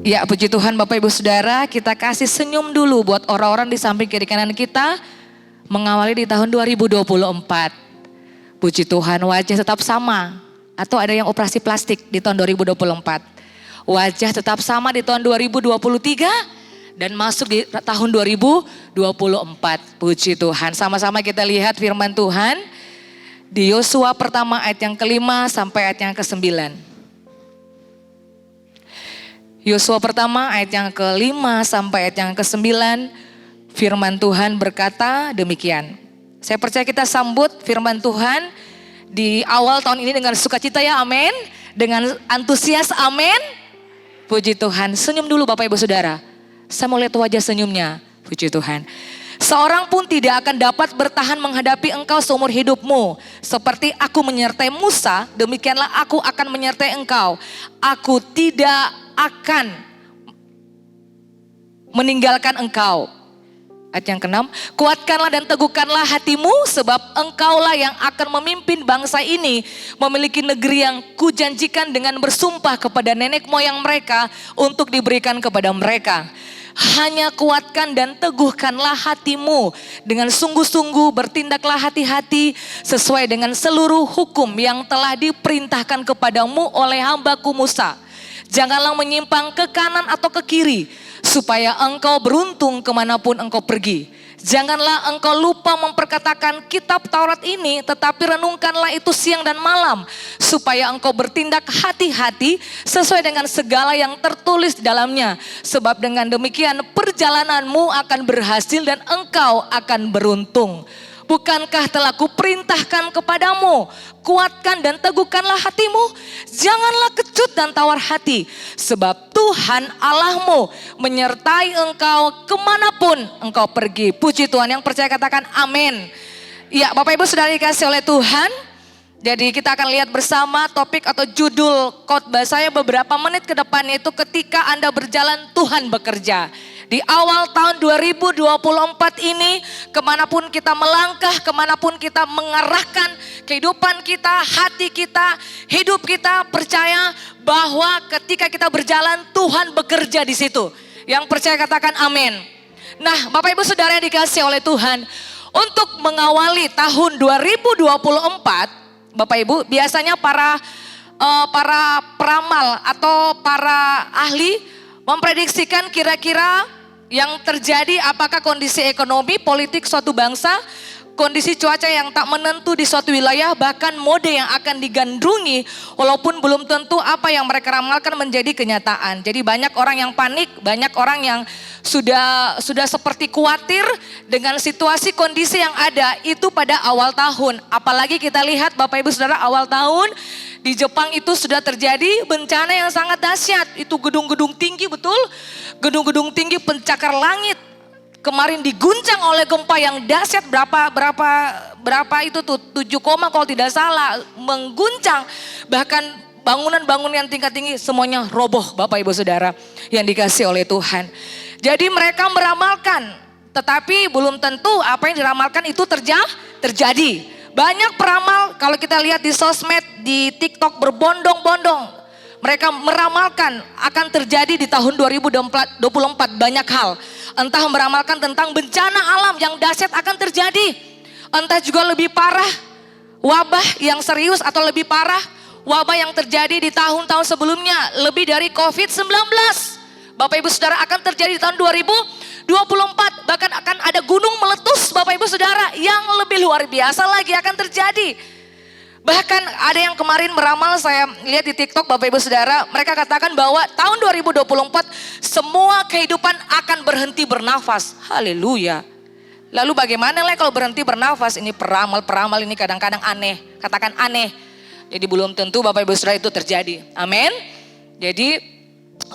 Ya, puji Tuhan Bapak Ibu Saudara, kita kasih senyum dulu buat orang-orang di samping kiri kanan kita mengawali di tahun 2024. Puji Tuhan, wajah tetap sama atau ada yang operasi plastik di tahun 2024. Wajah tetap sama di tahun 2023 dan masuk di tahun 2024. Puji Tuhan, sama-sama kita lihat firman Tuhan di Yosua pertama ayat yang kelima sampai ayat yang ke-9. Yosua pertama ayat yang ke-5 sampai ayat yang ke-9, firman Tuhan berkata demikian. Saya percaya kita sambut firman Tuhan di awal tahun ini dengan sukacita ya, amin. Dengan antusias, amin. Puji Tuhan, senyum dulu Bapak Ibu Saudara. Saya mau lihat wajah senyumnya, puji Tuhan. Seorang pun tidak akan dapat bertahan menghadapi engkau seumur hidupmu. Seperti aku menyertai Musa, demikianlah aku akan menyertai engkau. Aku tidak akan meninggalkan engkau. Ayat yang ke-6, kuatkanlah dan teguhkanlah hatimu sebab engkaulah yang akan memimpin bangsa ini memiliki negeri yang kujanjikan dengan bersumpah kepada nenek moyang mereka untuk diberikan kepada mereka. Hanya kuatkan dan teguhkanlah hatimu dengan sungguh-sungguh, bertindaklah hati-hati sesuai dengan seluruh hukum yang telah diperintahkan kepadamu oleh hambaku Musa. Janganlah menyimpang ke kanan atau ke kiri, supaya engkau beruntung kemanapun engkau pergi. Janganlah engkau lupa memperkatakan kitab Taurat ini, tetapi renungkanlah itu siang dan malam, supaya engkau bertindak hati-hati sesuai dengan segala yang tertulis di dalamnya. Sebab dengan demikian perjalananmu akan berhasil dan engkau akan beruntung. Bukankah telah kuperintahkan kepadamu, kuatkan dan teguhkanlah hatimu, janganlah kecut dan tawar hati, sebab Tuhan Allahmu menyertai engkau kemanapun engkau pergi. Puji Tuhan, yang percaya katakan amin. Ya, Bapak Ibu Saudara dikasih oleh Tuhan. Jadi kita akan lihat bersama topik atau judul khotbah saya beberapa menit ke depan, yaitu ketika Anda berjalan Tuhan bekerja. Di awal tahun 2024 ini, kemanapun kita melangkah, kemanapun kita mengarahkan kehidupan kita, hati kita, hidup kita, percaya bahwa ketika kita berjalan Tuhan bekerja di situ. Yang percaya katakan amin. Nah, Bapak Ibu Saudara yang dikasih oleh Tuhan, untuk mengawali tahun 2024, Bapak Ibu, biasanya para peramal atau para ahli memprediksikan kira-kira yang terjadi, apakah kondisi ekonomi, politik suatu bangsa, kondisi cuaca yang tak menentu di suatu wilayah, bahkan mode yang akan digandrungi, walaupun belum tentu apa yang mereka ramalkan menjadi kenyataan. Jadi banyak orang yang panik, banyak orang yang sudah seperti khawatir dengan situasi kondisi yang ada itu pada awal tahun. Apalagi kita lihat Bapak Ibu Saudara, awal tahun di Jepang itu sudah terjadi bencana yang sangat dahsyat. Itu gedung-gedung tinggi, betul? Gedung-gedung tinggi pencakar langit. Kemarin diguncang oleh gempa yang dahsyat, berapa itu tuh 7, kalau tidak salah, mengguncang. Bahkan bangunan-bangunan yang tingkat tinggi semuanya roboh, Bapak Ibu Saudara yang dikasih oleh Tuhan. Jadi mereka meramalkan, tetapi belum tentu apa yang diramalkan itu terjadi. Banyak peramal kalau kita lihat di sosmed, di TikTok berbondong-bondong. Mereka meramalkan akan terjadi di tahun 2024 banyak hal. Entah meramalkan tentang bencana alam yang dahsyat akan terjadi. Entah juga lebih parah, wabah yang serius atau lebih parah, wabah yang terjadi di tahun-tahun sebelumnya, lebih dari COVID-19. Bapak Ibu Saudara, akan terjadi di tahun 2024. Bahkan akan ada gunung meletus, Bapak Ibu Saudara, yang lebih luar biasa lagi akan terjadi. Bahkan ada yang kemarin meramal, saya lihat di TikTok Bapak Ibu Saudara, mereka katakan bahwa tahun 2024 semua kehidupan akan berhenti bernafas. Haleluya. Lalu bagaimana lah kalau berhenti bernafas? Ini peramal ini kadang-kadang aneh, katakan aneh. Jadi belum tentu Bapak Ibu Saudara itu terjadi. Amin. Jadi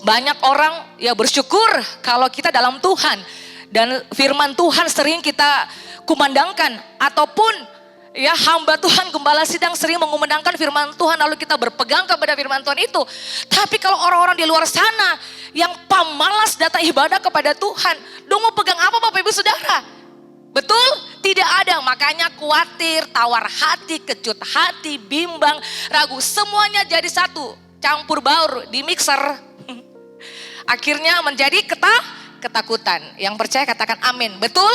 banyak orang ya bersyukur kalau kita dalam Tuhan. Dan firman Tuhan sering kita kumandangkan, ataupun ya hamba Tuhan, gembala sidang sering mengumandangkan firman Tuhan, lalu kita berpegang kepada firman Tuhan itu. Tapi kalau orang-orang di luar sana yang pamalas datang ibadah kepada Tuhan, dong mau pegang apa Bapak Ibu Saudara? Betul? Tidak ada, makanya khawatir, tawar hati, kecut hati, bimbang, ragu, semuanya jadi satu. Campur baur di mixer. Akhirnya menjadi ketakutan. Yang percaya katakan amin. Betul?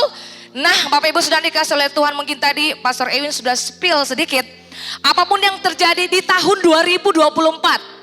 Nah, Bapak Ibu sudah dikasih oleh Tuhan, mungkin tadi Pastor Ewin sudah spill sedikit. Apapun yang terjadi di tahun 2024.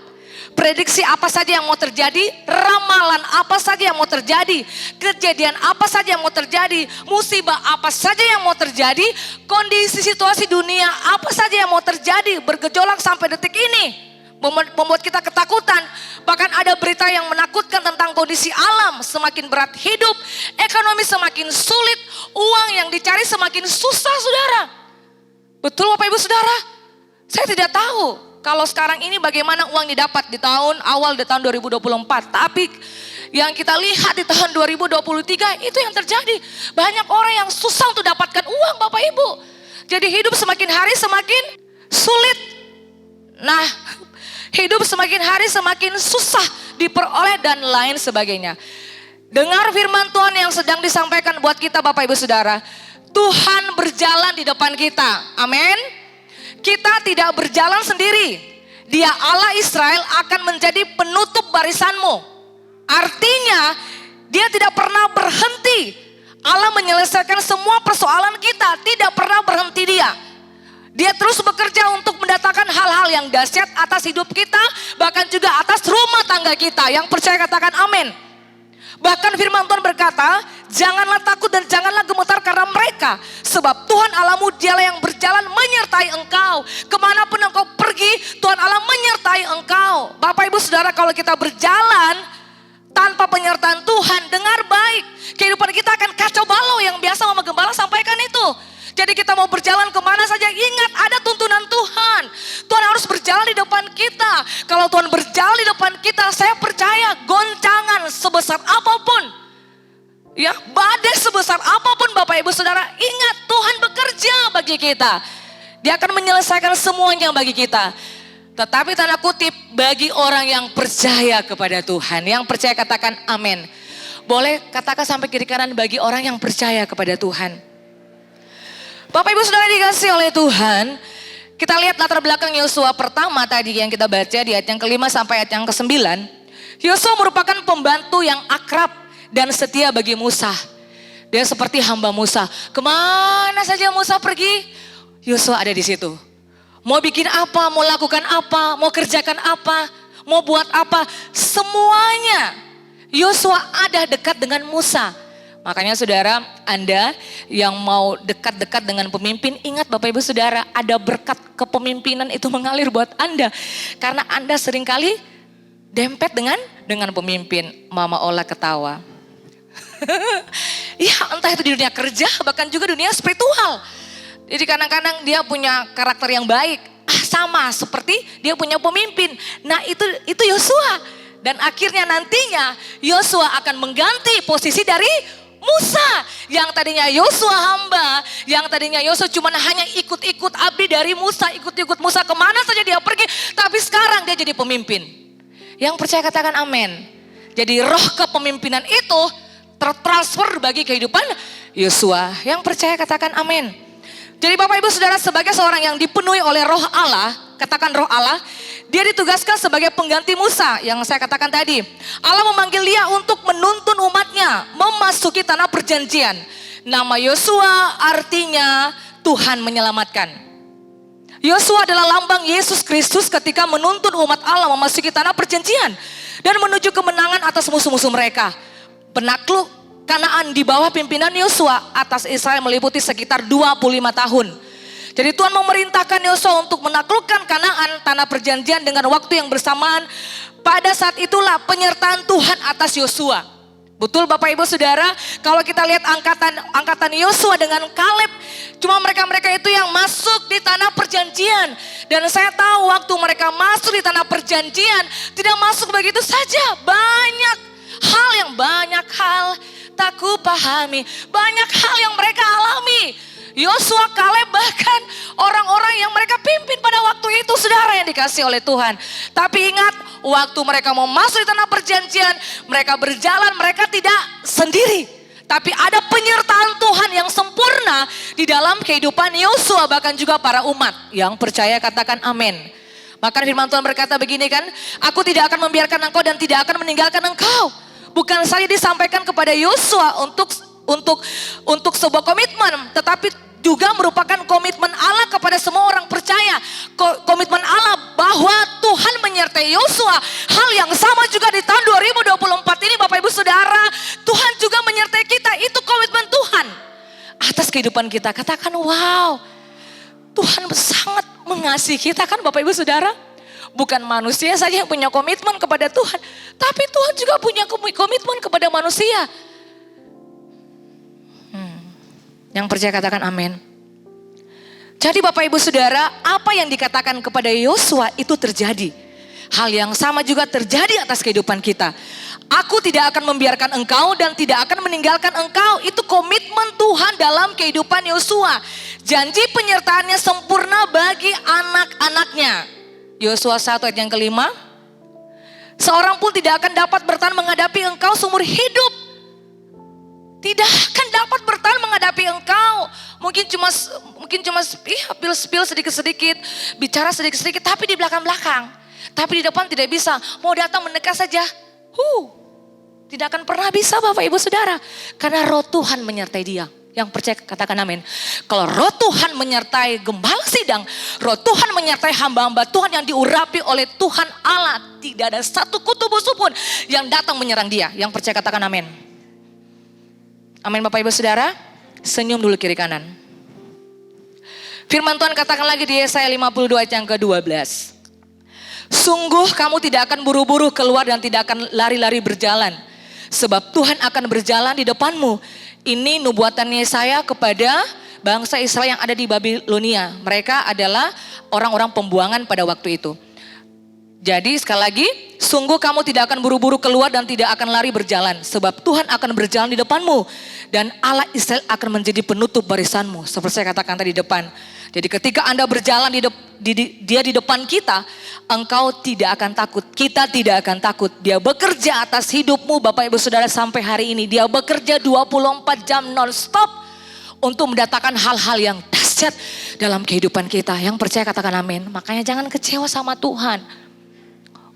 Prediksi apa saja yang mau terjadi, ramalan apa saja yang mau terjadi, kejadian apa saja yang mau terjadi, musibah apa saja yang mau terjadi, kondisi situasi dunia apa saja yang mau terjadi, bergejolak sampai detik ini. Membuat kita ketakutan. Bahkan ada berita yang menakutkan tentang kondisi alam, semakin berat hidup, ekonomi semakin sulit, uang yang dicari semakin susah, saudara. Betul Bapak Ibu Saudara? Saya tidak tahu kalau sekarang ini bagaimana uang didapat di awal 2024. Tapi yang kita lihat di tahun 2023 itu yang terjadi. Banyak orang yang susah untuk dapatkan uang Bapak Ibu. Jadi hidup semakin hari semakin sulit. Nah, hidup semakin hari semakin susah diperoleh dan lain sebagainya. Dengar firman Tuhan yang sedang disampaikan buat kita Bapak Ibu Saudara. Tuhan berjalan di depan kita. Amin. Kita tidak berjalan sendiri. Dia Allah Israel akan menjadi penutup barisanmu. Artinya dia tidak pernah berhenti. Allah menyelesaikan semua persoalan kita. Tidak pernah berhenti dia. Dia terus bekerja untuk mendatangkan hal-hal yang dahsyat atas hidup kita, bahkan juga atas rumah tangga kita. Yang percaya katakan amin. Bahkan firman Tuhan berkata, janganlah takut dan janganlah gemetar karena mereka. Sebab Tuhan Allahmu dialah yang berjalan menyertai engkau. Kemanapun engkau pergi, Tuhan Allah menyertai engkau. Bapak Ibu Saudara, kalau kita berjalan tanpa penyertaan Tuhan, dengar baik. Kehidupan kita akan kacau balau yang biasa Mama Gembala sampaikan itu. Jadi kita mau berjalan kemana saja, ingat ada tuntunan Tuhan. Tuhan harus berjalan di depan kita. Kalau Tuhan berjalan di depan kita, saya percaya goncangan sebesar apapun, ya badai sebesar apapun Bapak Ibu Saudara, ingat Tuhan bekerja bagi kita. Dia akan menyelesaikan semuanya bagi kita. Tetapi tanda kutip bagi orang yang percaya kepada Tuhan. Yang percaya katakan amin. Boleh katakan sampai kiri kanan bagi orang yang percaya kepada Tuhan. Bapak Ibu Saudara dikasih oleh Tuhan, kita lihat latar belakang Yosua pertama tadi yang kita baca di ayat yang ke-5 sampai ayat yang ke-9. Yosua merupakan pembantu yang akrab dan setia bagi Musa. Dia seperti hamba Musa. Kemana saja Musa pergi, Yosua ada di situ. Mau bikin apa, mau lakukan apa, mau kerjakan apa, mau buat apa, semuanya Yosua ada dekat dengan Musa. Makanya saudara, Anda yang mau dekat-dekat dengan pemimpin, ingat Bapak Ibu Saudara, ada berkat kepemimpinan itu mengalir buat Anda. Karena Anda seringkali dempet dengan pemimpin. Mama Ola ketawa. Ya entah itu di dunia kerja, bahkan juga dunia spiritual. Jadi kadang-kadang dia punya karakter yang baik. Sama seperti dia punya pemimpin. Nah itu Yosua. Dan akhirnya nantinya Yosua akan mengganti posisi dari Musa, yang tadinya Yosua hamba, yang tadinya Yosua cuma hanya ikut-ikut abdi dari Musa, ikut-ikut Musa kemana saja dia pergi, tapi sekarang dia jadi pemimpin. Yang percaya katakan amin. Jadi roh kepemimpinan itu tertransfer bagi kehidupan Yosua. Yang percaya katakan amin. Jadi Bapak Ibu Saudara, sebagai seorang yang dipenuhi oleh roh Allah, katakan roh Allah, dia ditugaskan sebagai pengganti Musa yang saya katakan tadi. Allah memanggil dia untuk menuntun umatnya memasuki tanah perjanjian. Nama Yosua artinya Tuhan menyelamatkan. Yosua adalah lambang Yesus Kristus ketika menuntun umat Allah memasuki tanah perjanjian dan menuju kemenangan atas musuh-musuh mereka. Penakluk Kanaan di bawah pimpinan Yosua atas Israel meliputi sekitar 25 tahun. Jadi Tuhan memerintahkan Yosua untuk menaklukkan Kanaan, tanah perjanjian dengan waktu yang bersamaan. Pada saat itulah penyertaan Tuhan atas Yosua. Betul Bapak Ibu Saudara, kalau kita lihat angkatan Yosua dengan Kaleb, cuma mereka-mereka itu yang masuk di tanah perjanjian. Dan saya tahu waktu mereka masuk di tanah perjanjian, tidak masuk begitu saja. Banyak hal tak kupahami, banyak hal yang mereka alami. Yosua, Kaleb, bahkan orang-orang yang mereka pimpin pada waktu itu, saudara yang dikasih oleh Tuhan. Tapi ingat, waktu mereka mau masuk di tanah perjanjian, mereka berjalan, mereka tidak sendiri. Tapi ada penyertaan Tuhan yang sempurna di dalam kehidupan Yosua, bahkan juga para umat yang percaya katakan amin. Maka firman Tuhan berkata begini kan, aku tidak akan membiarkan engkau dan tidak akan meninggalkan engkau. Bukan saja disampaikan kepada Yosua untuk sebuah komitmen, tetapi juga merupakan komitmen Allah kepada semua orang percaya. Komitmen Allah bahwa Tuhan menyertai Yosua. Hal yang sama juga di tahun 2024 ini Bapak Ibu Saudara, Tuhan juga menyertai kita. Itu komitmen Tuhan atas kehidupan kita. Katakan wow, Tuhan sangat mengasihi kita kan Bapak Ibu Saudara. Bukan manusia saja yang punya komitmen kepada Tuhan, tapi Tuhan juga punya komitmen kepada manusia. Yang percaya katakan amin. Jadi Bapak Ibu Saudara, apa yang dikatakan kepada Yosua itu terjadi. Hal yang sama juga terjadi atas kehidupan kita. Aku tidak akan membiarkan engkau dan tidak akan meninggalkan engkau. Itu komitmen Tuhan dalam kehidupan Yosua. Janji penyertaannya sempurna bagi anak-anaknya. Yosua 1 ayat yang kelima. Seorang pun tidak akan dapat bertahan menghadapi engkau seumur hidup. Tidak akan dapat bertahan menghadapi engkau. Mungkin cuma spill sedikit-sedikit, bicara sedikit-sedikit, tapi di belakang-belakang. Tapi di depan tidak bisa. Mau datang mendekat saja. Tidak akan pernah bisa Bapak Ibu Saudara. Karena roh Tuhan menyertai dia. Yang percaya katakan amin. Kalau roh Tuhan menyertai gembala sidang, roh Tuhan menyertai hamba-hamba Tuhan yang diurapi oleh Tuhan Allah, tidak ada satu kutu busuk pun yang datang menyerang dia. Yang percaya katakan amin. Amin Bapak Ibu Saudara. Senyum dulu kiri kanan. Firman Tuhan katakan lagi di Yesaya 52 ayat yang ke-12. Sungguh kamu tidak akan buru-buru keluar dan tidak akan lari-lari berjalan. Sebab Tuhan akan berjalan di depanmu. Ini nubuatan Yesaya kepada bangsa Israel yang ada di Babilonia. Mereka adalah orang-orang pembuangan pada waktu itu. Jadi sekali lagi, sungguh kamu tidak akan buru-buru keluar dan tidak akan lari berjalan. Sebab Tuhan akan berjalan di depanmu. Dan Allah Israel akan menjadi penutup barisanmu. Seperti saya katakan tadi di depan. Jadi ketika Anda berjalan dia di depan kita, engkau tidak akan takut. Kita tidak akan takut. Dia bekerja atas hidupmu Bapak Ibu Saudara sampai hari ini. Dia bekerja 24 jam non-stop untuk mendatangkan hal-hal yang dahsyat dalam kehidupan kita. Yang percaya katakan amin. Makanya jangan kecewa sama Tuhan.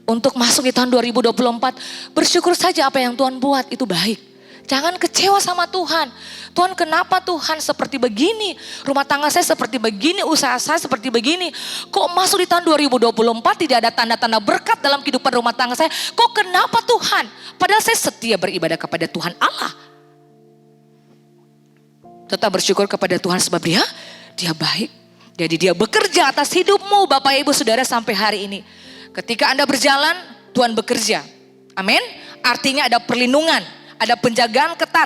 Untuk masuk di tahun 2024, bersyukur saja apa yang Tuhan buat itu baik. Jangan kecewa sama Tuhan. Tuhan kenapa Tuhan seperti begini? Rumah tangga saya seperti begini, usaha saya seperti begini. Kok masuk di tahun 2024 tidak ada tanda-tanda berkat dalam kehidupan rumah tangga saya? Kok kenapa Tuhan? Padahal saya setia beribadah kepada Tuhan Allah. Tetap bersyukur kepada Tuhan sebab dia baik. Jadi dia bekerja atas hidupmu Bapak Ibu Saudara sampai hari ini. Ketika Anda berjalan, Tuhan bekerja. Amin. Artinya ada perlindungan, ada penjagaan ketat,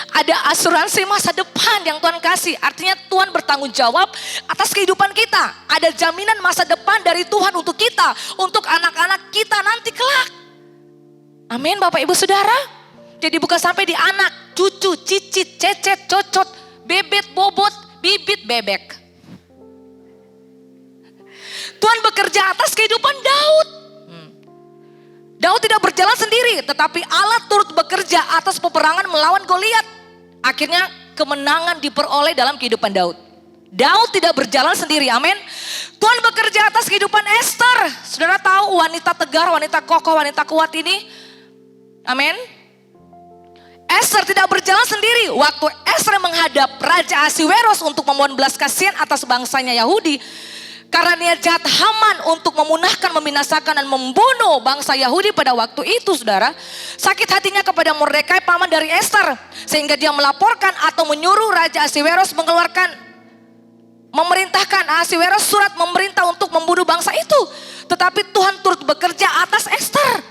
ada asuransi masa depan yang Tuhan kasih. Artinya Tuhan bertanggung jawab atas kehidupan kita. Ada jaminan masa depan dari Tuhan untuk kita, untuk anak-anak kita nanti kelak. Amin Bapak Ibu Saudara. Jadi bukan sampai di anak, cucu, cicit, cecet, cocot, bebet, bobot, bibit, bebek. Tuhan bekerja atas kehidupan Daud. Daud tidak berjalan sendiri, tetapi Allah turut bekerja atas peperangan melawan Goliat. Akhirnya kemenangan diperoleh dalam kehidupan Daud. Daud tidak berjalan sendiri, amin. Tuhan bekerja atas kehidupan Esther. Saudara tahu wanita tegar, wanita kokoh, wanita kuat ini. Amin. Esther tidak berjalan sendiri. Waktu Esther menghadap Raja Ahasiweros untuk memohon belas kasihan atas bangsanya Yahudi. Karena niat jahat Haman untuk memunahkan, membinasakan dan membunuh bangsa Yahudi pada waktu itu saudara. Sakit hatinya kepada Mordekai paman dari Esther. Sehingga dia melaporkan atau menyuruh Raja Ahasiweros memerintahkan Ahasiweros surat memerintah untuk membunuh bangsa itu. Tetapi Tuhan turut bekerja atas Esther.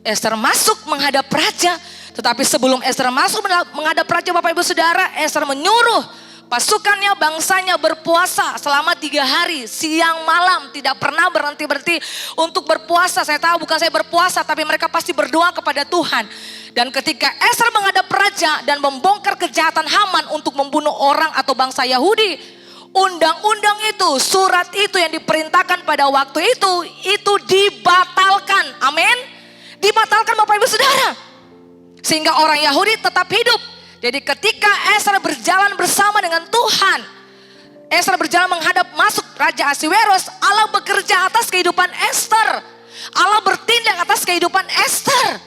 Esther masuk menghadap raja. Tetapi sebelum Esther masuk menghadap raja Bapak Ibu Saudara, Esther menyuruh pasukannya, bangsanya berpuasa selama 3 hari, siang malam, tidak pernah berhenti-berhenti untuk berpuasa. Saya tahu bukan saya berpuasa, tapi mereka pasti berdoa kepada Tuhan. Dan ketika Esther menghadap raja dan membongkar kejahatan Haman untuk membunuh orang atau bangsa Yahudi, undang-undang itu, surat itu yang diperintahkan pada waktu itu dibatalkan. Amin. Dibatalkan Bapak Ibu Saudara. Sehingga orang Yahudi tetap hidup. Jadi ketika Esra berjalan bersama dengan Tuhan, Esra berjalan menghadap masuk Raja Ahasweros, Allah bekerja atas kehidupan Esther. Allah bertindak atas kehidupan Esther.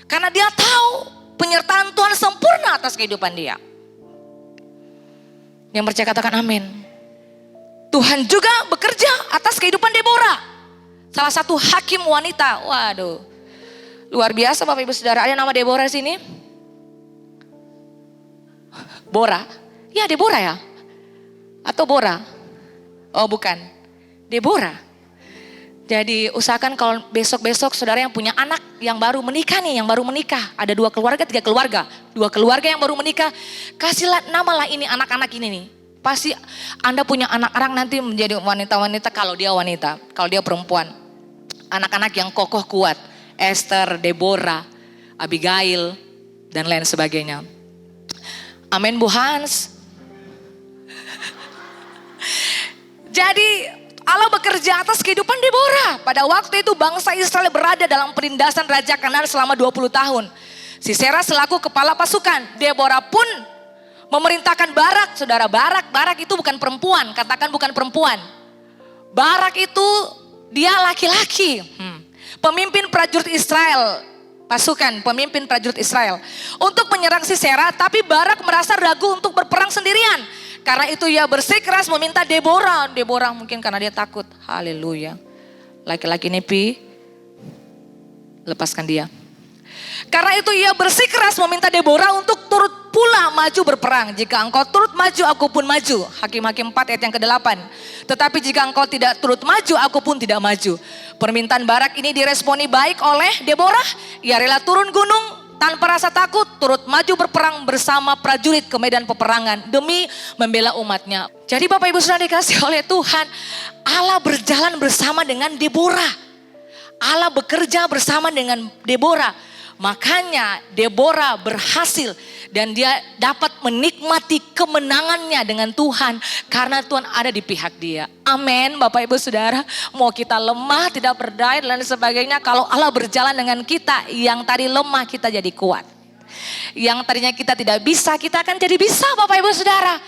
Karena dia tahu penyertaan Tuhan sempurna atas kehidupan dia. Yang percaya katakan amin. Tuhan juga bekerja atas kehidupan Deborah. Salah satu hakim wanita. Waduh, luar biasa Bapak Ibu Saudara. Ada nama Deborah sini? Bora? Ya Deborah ya? Atau Bora? Oh bukan, Deborah. Jadi usahakan kalau besok-besok saudara yang punya anak yang baru menikah nih, yang baru menikah. Ada 2 keluarga, 3 keluarga. 2 keluarga yang baru menikah. Kasihlah namalah ini anak-anak ini nih. Pasti Anda punya anak-anak nanti menjadi wanita-wanita kalau dia wanita. Kalau dia perempuan. Anak-anak yang kokoh kuat. Esther, Deborah, Abigail, dan lain sebagainya. Amin Bu Hans. Jadi Allah bekerja atas kehidupan Deborah. Pada waktu itu bangsa Israel berada dalam penindasan Raja Kanaan selama 20 tahun. Sisera selaku kepala pasukan. Deborah pun memerintahkan Barak. Saudara, Barak itu bukan perempuan. Katakan bukan perempuan. Barak itu dia laki-laki. Pemimpin prajurit Israel. Pasukan pemimpin prajurit Israel. Untuk menyerang Sisera. Tapi Barak merasa ragu untuk berperang sendirian. Karena itu ia bersikeras meminta Deborah. Deborah mungkin karena dia takut. Haleluya. Laki-laki ini lepaskan dia. Karena itu ia bersikeras meminta Deborah untuk turut pula maju berperang. Jika engkau turut maju, aku pun maju. Hakim-Hakim 4 ayat yang ke-8. Tetapi jika engkau tidak turut maju, aku pun tidak maju. Permintaan Barak ini diresponi baik oleh Deborah. Ia rela turun gunung tanpa rasa takut, turut maju berperang bersama prajurit ke medan peperangan demi membela umatnya. Jadi Bapak Ibu Saudara dikasih oleh Tuhan, Allah berjalan bersama dengan Deborah. Allah bekerja bersama dengan Deborah. Makanya Deborah berhasil dan dia dapat menikmati kemenangannya dengan Tuhan karena Tuhan ada di pihak dia. Amin Bapak Ibu Saudara. Mau kita lemah, tidak berdaya dan sebagainya, kalau Allah berjalan dengan kita, yang tadi lemah kita jadi kuat. Yang tadinya kita tidak bisa, kita akan jadi bisa Bapak Ibu Saudara.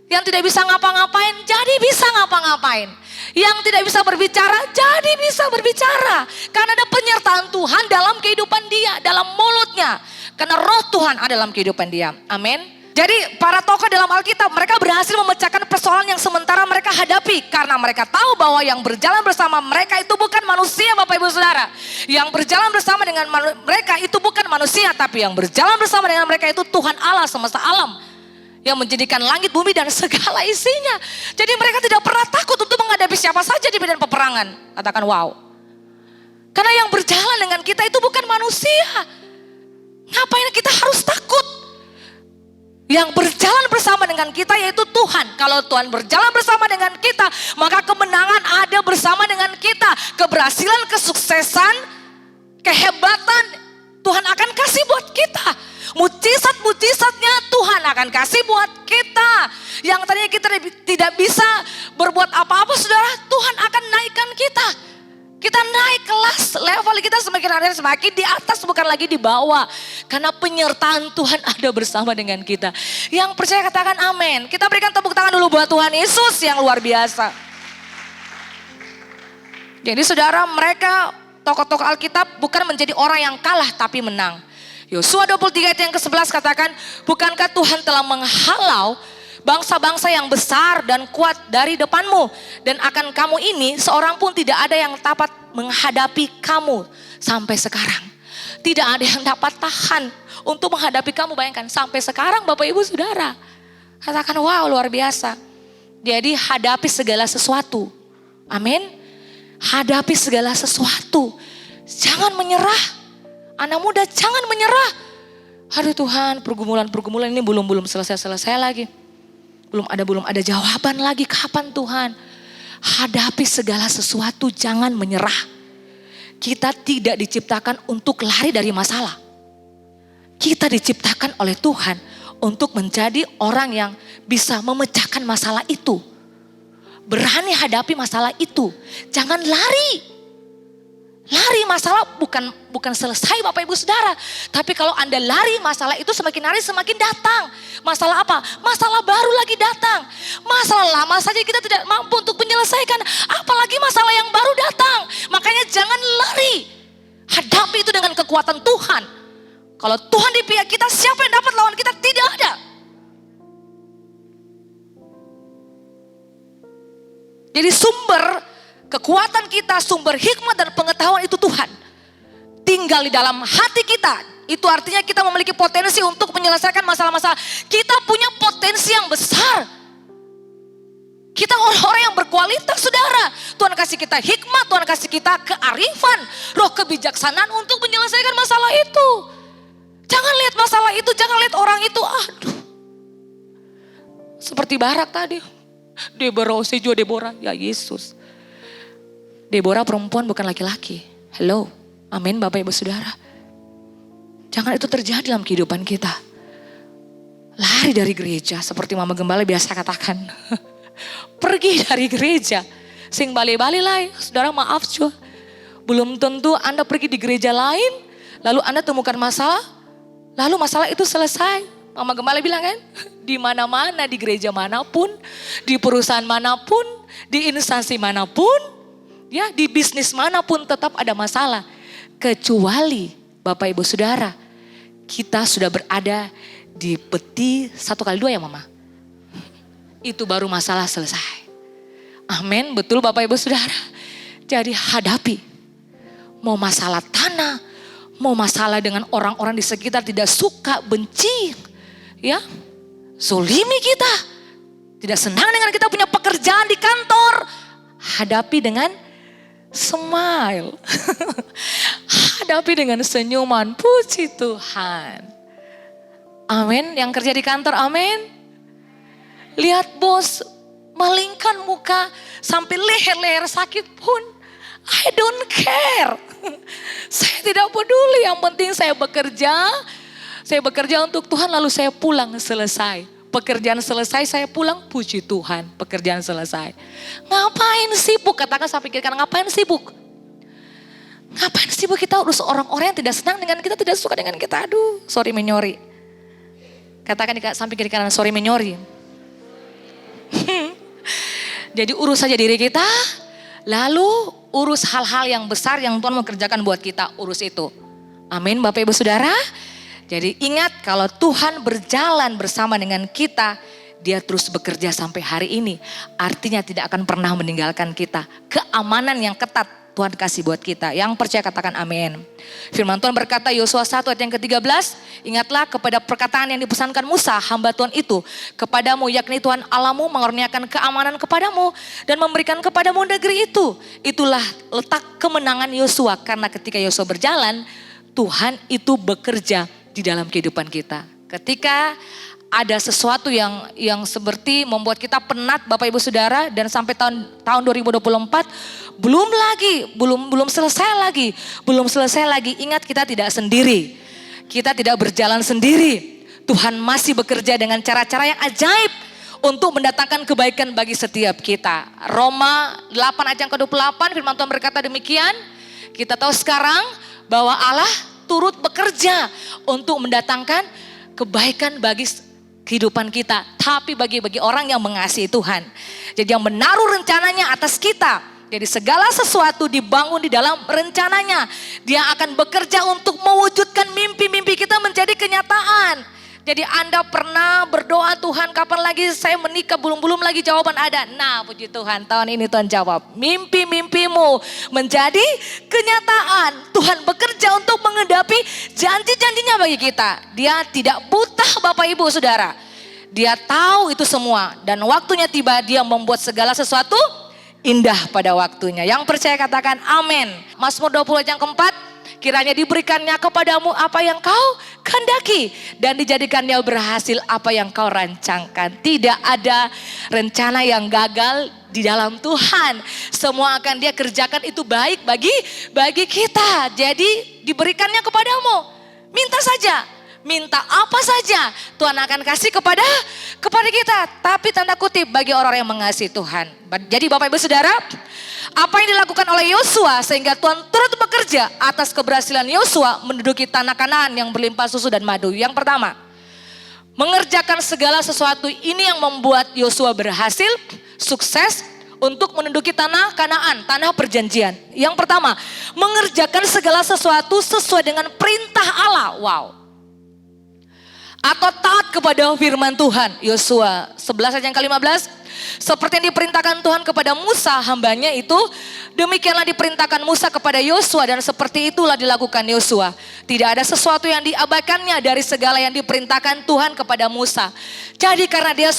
Yang tidak bisa ngapa-ngapain, jadi bisa ngapa-ngapain. Yang tidak bisa berbicara, jadi bisa berbicara. Karena ada penyertaan Tuhan dalam kehidupan dia, dalam mulutnya. Karena roh Tuhan ada dalam kehidupan dia. Amin. Jadi para tokoh dalam Alkitab, mereka berhasil memecahkan persoalan yang sementara mereka hadapi. Karena mereka tahu bahwa yang berjalan bersama mereka itu bukan manusia Bapak Ibu Saudara. Yang berjalan bersama dengan mereka itu bukan manusia. Tapi yang berjalan bersama dengan mereka itu Tuhan Allah semesta alam. Yang menjadikan langit, bumi dan segala isinya. Jadi mereka tidak pernah takut untuk menghadapi siapa saja di medan peperangan. Katakan wow. Karena yang berjalan dengan kita itu bukan manusia. Ngapain kita harus takut? Yang berjalan bersama dengan kita yaitu Tuhan. Kalau Tuhan berjalan bersama dengan kita, maka kemenangan ada bersama dengan kita. Keberhasilan, kesuksesan, kehebatan Tuhan akan kasih buat kita. Mujizat-mujizatnya Tuhan akan kasih buat kita. Yang tadinya kita tidak bisa berbuat apa-apa saudara, Tuhan akan naikkan kita. Kita naik kelas, level kita semakin ada semakin di atas, bukan lagi di bawah. Karena penyertaan Tuhan ada bersama dengan kita. Yang percaya katakan amin. Kita berikan tepuk tangan dulu buat Tuhan Yesus yang luar biasa. Jadi saudara, mereka tokoh-tokoh Alkitab bukan menjadi orang yang kalah tapi menang. Yosua 23 ayat yang ke-11 katakan, bukankah Tuhan telah menghalau bangsa-bangsa yang besar dan kuat dari depanmu, dan akan kamu ini seorang pun tidak ada yang dapat menghadapi kamu sampai sekarang. Tidak ada yang dapat tahan untuk menghadapi kamu, bayangkan sampai sekarang Bapak Ibu Saudara. Katakan wow, luar biasa. Jadi hadapi segala sesuatu. Amin. Hadapi segala sesuatu. Jangan menyerah. Anak muda jangan menyerah. Aduh Tuhan, pergumulan-pergumulan ini belum selesai-selesai lagi. Belum ada jawaban lagi, kapan Tuhan? Hadapi segala sesuatu, jangan menyerah. Kita tidak diciptakan untuk lari dari masalah. Kita diciptakan oleh Tuhan untuk menjadi orang yang bisa memecahkan masalah itu. Berani hadapi masalah itu. Jangan lari. Lari masalah bukan selesai Bapak Ibu Saudara. Tapi kalau Anda lari, masalah itu semakin hari semakin datang. Masalah apa? Masalah baru lagi datang. Masalah lama saja kita tidak mampu untuk menyelesaikan. Apalagi masalah yang baru datang. Makanya jangan lari. Hadapi itu dengan kekuatan Tuhan. Kalau Tuhan di pihak kita, siapa yang dapat lawan kita? Tidak ada. Jadi sumber kekuatan kita, sumber hikmat dan pengetahuan itu Tuhan. Tinggal di dalam hati kita. Itu artinya kita memiliki potensi untuk menyelesaikan masalah-masalah. Kita punya potensi yang besar. Kita orang-orang yang berkualitas saudara. Tuhan kasih kita hikmat, Tuhan kasih kita kearifan, roh kebijaksanaan untuk menyelesaikan masalah itu. Jangan lihat masalah itu, jangan lihat orang itu. Aduh. Seperti Barak tadi. Deborah, ya Yesus. Deborah perempuan bukan laki-laki. Hello, amin Bapak Ibu Saudara. Jangan itu terjadi dalam kehidupan kita. Lari dari gereja seperti Mama Gembala biasa katakan. Pergi dari gereja. Sing bali-bali lah, saudara maaf juga. Belum tentu Anda pergi di gereja lain, lalu Anda temukan masalah, lalu masalah itu selesai. Mama Gembala bilang kan, di mana-mana, di gereja manapun, di perusahaan manapun, di instansi manapun, ya di bisnis manapun tetap ada masalah. Kecuali Bapak Ibu Saudara, kita sudah berada di peti 1x2 ya Mama. Itu baru masalah selesai. Amin, betul Bapak Ibu Saudara. Jadi hadapi. Mau masalah tanah, mau masalah dengan orang-orang di sekitar tidak suka, benci. Ya, zolimi kita. Tidak senang dengan kita punya pekerjaan di kantor. Hadapi dengan smile. Hadapi dengan senyuman. Puji Tuhan. Amin. Yang kerja di kantor, amin. Lihat bos malingkan muka sampai leher-leher sakit pun. I don't care. Saya tidak peduli. Yang penting saya bekerja. Saya bekerja untuk Tuhan lalu saya pulang selesai. Pekerjaan selesai saya pulang, puji Tuhan. Pekerjaan selesai. Ngapain sibuk? Katakan saya pikirkan, ngapain sibuk? Ngapain sibuk kita urus orang-orang yang tidak senang dengan kita, tidak suka dengan kita. Aduh, sorry menyori. Katakan sampai kiri kanan, sorry menyori. Jadi urus saja diri kita, lalu urus hal-hal yang besar yang Tuhan mau kerjakan buat kita, urus itu. Amin Bapak Ibu Saudara. Jadi ingat kalau Tuhan berjalan bersama dengan kita, Dia terus bekerja sampai hari ini. Artinya tidak akan pernah meninggalkan kita. Keamanan yang ketat Tuhan kasih buat kita. Yang percaya katakan amin. Firman Tuhan berkata Yosua 1 ayat yang ke-13. Ingatlah kepada perkataan yang dipesankan Musa hamba Tuhan itu. Kepadamu yakni Tuhan Allahmu mengaruniakan keamanan kepadamu. Dan memberikan kepadamu negeri itu. Itulah letak kemenangan Yosua. Karena ketika Yosua berjalan, Tuhan itu bekerja di dalam kehidupan kita. Ketika ada sesuatu yang seperti membuat kita penat Bapak Ibu Saudara dan sampai tahun 2024 belum selesai lagi. Ingat kita tidak sendiri. Kita tidak berjalan sendiri. Tuhan masih bekerja dengan cara-cara yang ajaib untuk mendatangkan kebaikan bagi setiap kita. Roma 8 ayat yang ke-28 firman Tuhan berkata demikian. Kita tahu sekarang bahwa Allah turut bekerja untuk mendatangkan kebaikan bagi kehidupan kita. Tapi bagi orang yang mengasihi Tuhan. Jadi yang menaruh rencananya atas kita. Jadi segala sesuatu dibangun di dalam rencananya. Dia akan bekerja untuk mewujudkan mimpi-mimpi kita menjadi kenyataan. Jadi Anda pernah berdoa Tuhan kapan lagi saya menikah, belum lagi jawaban ada. Nah puji Tuhan tahun ini Tuhan jawab. Mimpi-mimpimu menjadi kenyataan. Tuhan bekerja untuk menghadapi janji-janjinya bagi kita. Dia tidak buta Bapak Ibu Saudara. Dia tahu itu semua. Dan waktunya tiba dia membuat segala sesuatu indah pada waktunya. Yang percaya katakan amin. Mazmur 20 ayat yang keempat. Kiranya diberikannya kepadamu apa yang kau kehendaki. Dan dijadikannya berhasil apa yang kau rancangkan. Tidak ada rencana yang gagal di dalam Tuhan. Semua akan Dia kerjakan itu baik bagi kita. Jadi diberikannya kepadamu. Minta saja. Minta apa saja Tuhan akan kasih kepada kita. Tapi tanda kutip bagi orang yang mengasihi Tuhan. Jadi Bapak Ibu Saudara, Apa yang dilakukan oleh Yosua sehingga Tuhan turut bekerja atas keberhasilan Yosua menduduki tanah Kanaan yang berlimpah susu dan madu. Yang pertama, mengerjakan segala sesuatu ini yang membuat Yosua berhasil, sukses untuk menduduki tanah Kanaan, tanah perjanjian. Yang pertama, mengerjakan segala sesuatu sesuai dengan perintah Allah. Wow. Atau taat kepada firman Tuhan. Yosua 11 ayat yang ke-15. Seperti yang diperintahkan Tuhan kepada Musa hambanya itu, demikianlah diperintahkan Musa kepada Yosua dan seperti itulah dilakukan Yosua. Tidak ada sesuatu yang diabaikannya dari segala yang diperintahkan Tuhan kepada Musa. Jadi karena dia